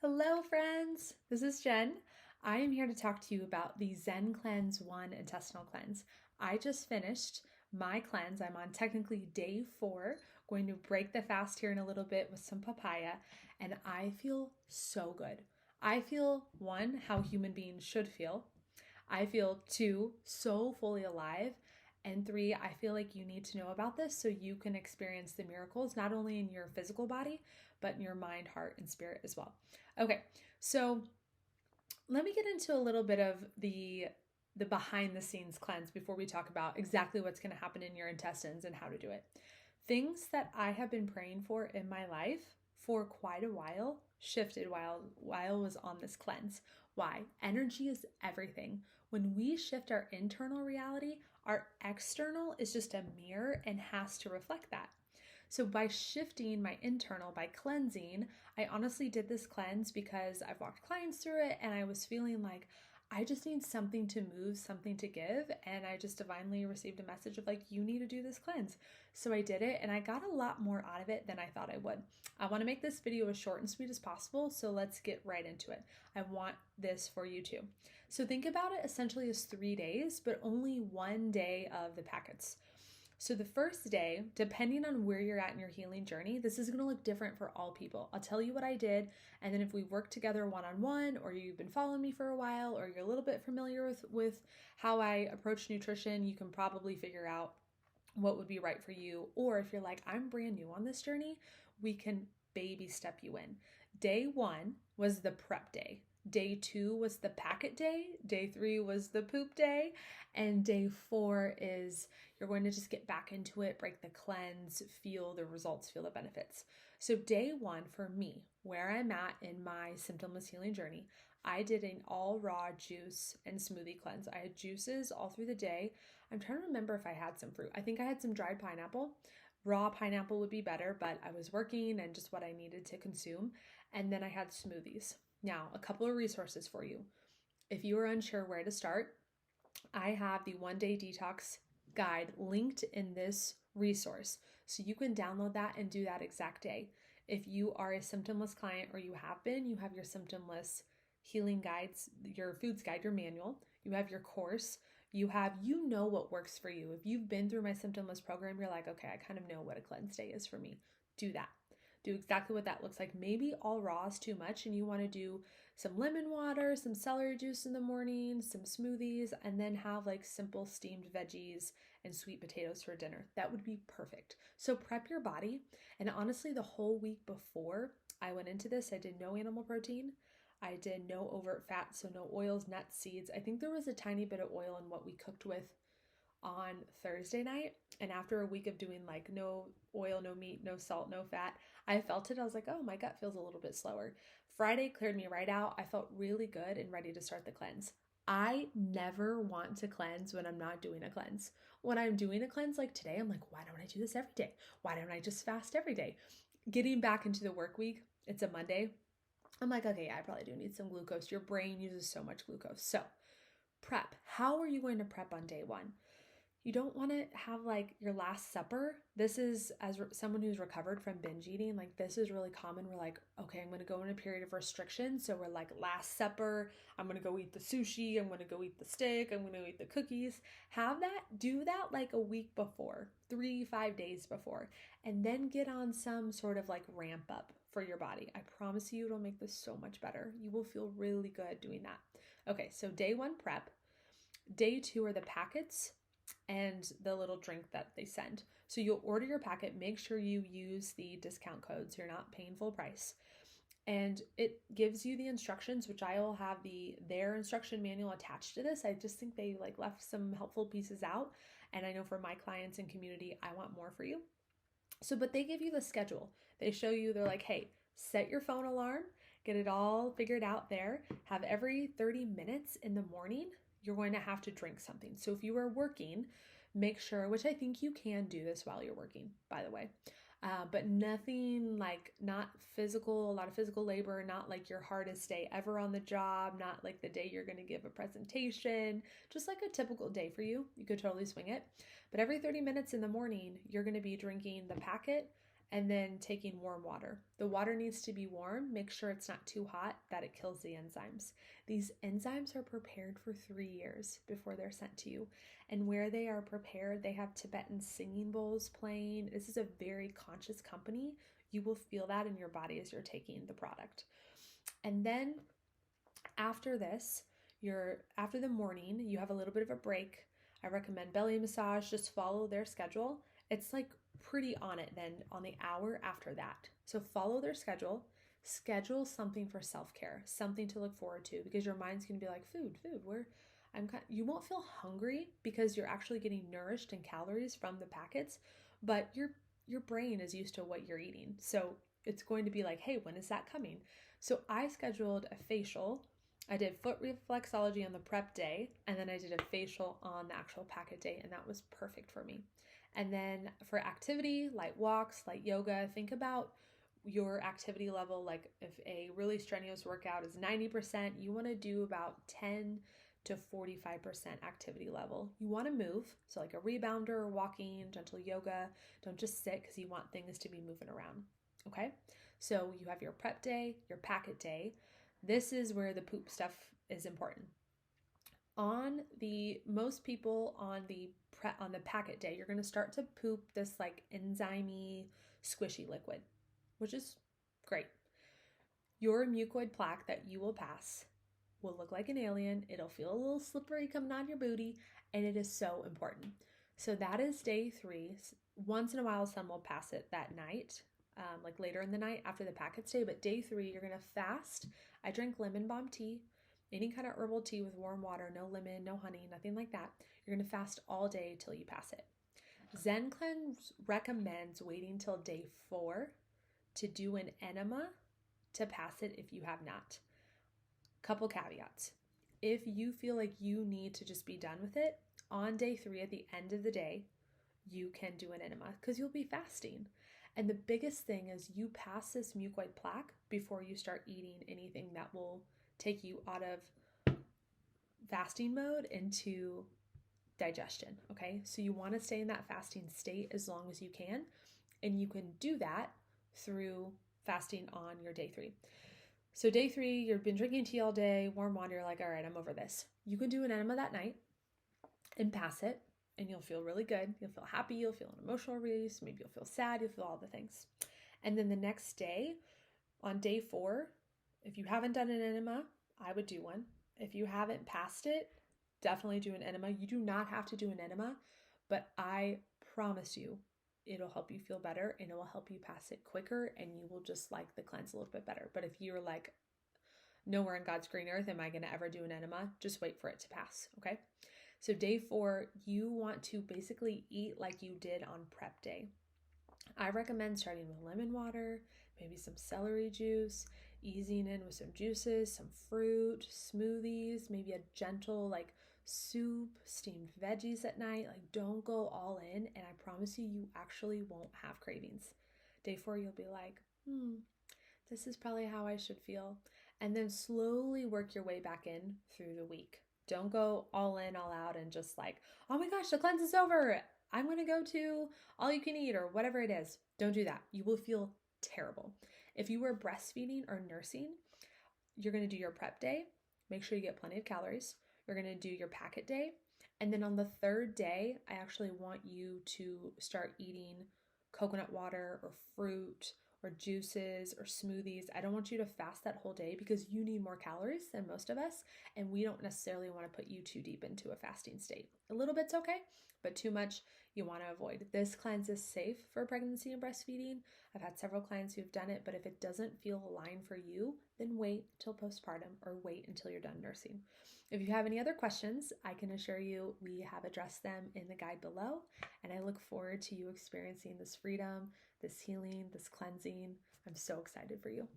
Hello, friends. This is Jen. I am here to talk to you about the Zen Cleanse 1 intestinal cleanse. I just finished my cleanse. I'm on technically day 4, going to break the fast here in a little bit with some papaya, and I feel so good. I feel, one, how human beings should feel. I feel, two, so fully alive. And three, I feel like you need to know about this so you can experience the miracles, not only in your physical body, but in your mind, heart, and spirit as well. Okay, so let me get into a little bit of the behind the scenes cleanse before we talk about exactly what's going to happen in your intestines and how to do it. Things that I have been praying for in my life for quite a while shifted while I was on this cleanse. Why? Energy is everything. When we shift our internal reality, our external is just a mirror and has to reflect that. So by shifting my internal, by cleansing, I honestly did this cleanse because I've walked clients through it and I was feeling like I just need something to move, something to give. And I just divinely received a message of like, you need to do this cleanse. So I did it and I got a lot more out of it than I thought I would. I want to make this video as short and sweet as possible. So let's get right into it. I want this for you too. So think about it essentially as 3 days, but only one day of the packets. So the first day, depending on where you're at in your healing journey, this is going to look different for all people. I'll tell you what I did, and then if we work together one-on-one, or you've been following me for a while, or you're a little bit familiar with how I approach nutrition, you can probably figure out what would be right for you. Or if you're like, I'm brand new on this journey, we can baby step you in. Day 1 was the prep day. Day 2 was the packet day. Day 3 was the poop day. And day 4 is you're going to just get back into it, break the cleanse, feel the results, feel the benefits. So day 1 for me, where I'm at in my symptomless healing journey, I did an all raw juice and smoothie cleanse. I had juices all through the day. I'm trying to remember if I had some fruit. I think I had some dried pineapple. Raw pineapple would be better, but I was working and just what I needed to consume. And then I had smoothies. Now, a couple of resources for you. If you are unsure where to start, I have the 1-day detox guide linked in this resource. So you can download that and do that exact day. If you are a symptomless client or you have been, you have your symptomless healing guides, your foods guide, your manual, you have your course, you know what works for you. If you've been through my symptomless program, you're like, okay, I kind of know what a cleanse day is for me. Do that. Do exactly what that looks like. Maybe all raw is too much and you want to do some lemon water, some celery juice in the morning, some smoothies, and then have like simple steamed veggies and sweet potatoes for dinner. That would be perfect. So prep your body. And honestly, the whole week before I went into this, I did no animal protein. I did no overt fat, so no oils, nuts, seeds. I think there was a tiny bit of oil in what we cooked with on Thursday night. And after a week of doing like no oil, no meat, no salt, no fat, I felt it. I was like, oh, my gut feels a little bit slower. Friday cleared me right out. I felt really good and ready to start the cleanse. I never want to cleanse when I'm not doing a cleanse. When I'm doing a cleanse like today, I'm like, why don't I do this every day? Why don't I just fast every day? Getting back into the work week, it's a Monday. I'm like, okay, I probably do need some glucose. Your brain uses so much glucose. So prep. How are you going to prep on day 1? You don't want to have like your last supper. This is, as someone who's recovered from binge eating, like this is really common. We're like, okay, I'm going to go in a period of restriction. So we're like, last supper, I'm going to go eat the sushi. I'm going to go eat the steak. I'm going to eat the cookies. Do that like a week before, 3-5 days before, and then get on some sort of like ramp up for your body. I promise you, it'll make this so much better. You will feel really good doing that. Okay, so day 1 prep. Day 2 are the packets and the little drink that they send. So you'll order your packet, make sure you use the discount code so you're not paying full price. And it gives you the instructions, which I will have their instruction manual attached to this. I just think they like left some helpful pieces out. And I know for my clients and community, I want more for you. So, but they give you the schedule. They show you, they're like, hey, set your phone alarm, get it all figured out there, have every 30 minutes in the morning, you're going to have to drink something. So if you are working, make sure, which I think you can do this while you're working, by the way, but nothing like not physical, a lot of physical labor, not like your hardest day ever on the job, not like the day you're going to give a presentation, just like a typical day for you. You could totally swing it. But every 30 minutes in the morning, you're going to be drinking the packet and then taking warm water. The water needs to be warm. Make sure it's not too hot that it kills the enzymes. These enzymes are prepared for 3 years before they're sent to you. And where they are prepared, they have Tibetan singing bowls playing. This is a very conscious company. You will feel that in your body as you're taking the product. And then after this, after the morning, you have a little bit of a break. I recommend belly massage. Just follow their schedule. It's like pretty on it then on the hour after that. So follow their schedule. Schedule something for self-care, something to look forward to, because your mind's going to be like, food. You won't feel hungry because you're actually getting nourished in calories from the packets, but your brain is used to what you're eating. So it's going to be like, hey, when is that coming? So I scheduled a facial. I did foot reflexology on the prep day, and then I did a facial on the actual packet day, and that was perfect for me. And then for activity, light walks, light yoga, think about your activity level. Like if a really strenuous workout is 90%, you want to do about 10 to 45% activity level. You want to move, so like a rebounder, walking, gentle yoga. Don't just sit because you want things to be moving around. Okay, so you have your prep day, your packet day. This is where the poop stuff is important. Most people on the packet day, you're going to start to poop this like enzyme-y, squishy liquid, which is great. Your mucoid plaque that you will pass will look like an alien. It'll feel a little slippery coming on your booty, and it is so important. So that is day 3. Once in a while, some will pass it that night, like later in the night after the packets day. But day 3, you're going to fast. I drink lemon balm tea, any kind of herbal tea with warm water, no lemon, no honey, nothing like that. You're going to fast all day till you pass it. Zen Cleanse recommends waiting till day 4 to do an enema to pass it if you have not. Couple caveats. If you feel like you need to just be done with it, on day 3 at the end of the day, you can do an enema because you'll be fasting. And the biggest thing is you pass this mucoid plaque before you start eating anything that will take you out of fasting mode into digestion, okay? So you want to stay in that fasting state as long as you can, and you can do that through fasting on your day 3. So day 3, you've been drinking tea all day, warm water, you're like, all right, I'm over this. You can do an enema that night and pass it, and you'll feel really good. You'll feel happy, you'll feel an emotional release, maybe you'll feel sad, you'll feel all the things. And then the next day, on day 4, if you haven't done an enema, I would do one. If you haven't passed it, definitely do an enema. You do not have to do an enema, but I promise you, it'll help you feel better and it will help you pass it quicker, and you will just like the cleanse a little bit better. But if you're like, nowhere in God's green earth am I going to ever do an enema, just wait for it to pass, okay? So day 4, you want to basically eat like you did on prep day. I recommend starting with lemon water, maybe some celery juice, easing in with some juices, some fruit, smoothies, maybe a gentle like soup, steamed veggies at night. Like, don't go all in, and I promise you actually won't have cravings. Day 4, you'll be like, this is probably how I should feel. And then slowly work your way back in through the week. Don't go all in, all out, and just like, oh my gosh, the cleanse is over. I'm going to go to all you can eat or whatever it is. Don't do that. You will feel terrible. If you were breastfeeding or nursing, you're going to do your prep day. Make sure you get plenty of calories. You're going to do your packet day. And then on the 3rd day, I actually want you to start eating coconut water or fruit or juices or smoothies. I don't want you to fast that whole day because you need more calories than most of us, and we don't necessarily want to put you too deep into a fasting state. A little bit's okay, but too much you want to avoid. This cleanse is safe for pregnancy and breastfeeding. I've had several clients who've done it, but if it doesn't feel aligned for you, then wait till postpartum or wait until you're done nursing. If you have any other questions, I can assure you we have addressed them in the guide below, and I look forward to you experiencing this freedom, this healing, this cleansing. I'm so excited for you.